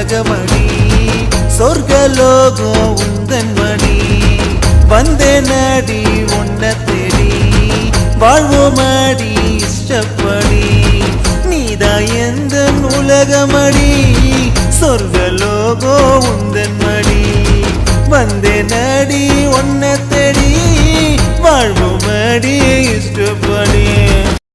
உலகமடி சொர்க்கலோகம் உந்தன் மடி வந்தே நடி உன்ன தேடி வாழ்வோமடி இஷ்டப்படி நீதான் எந்த உலகமடி சொர்க்கலோகம் உந்தன் மடி வந்தே நடி உன்ன தேடி வாழ்வோமடி இஷ்டப்படி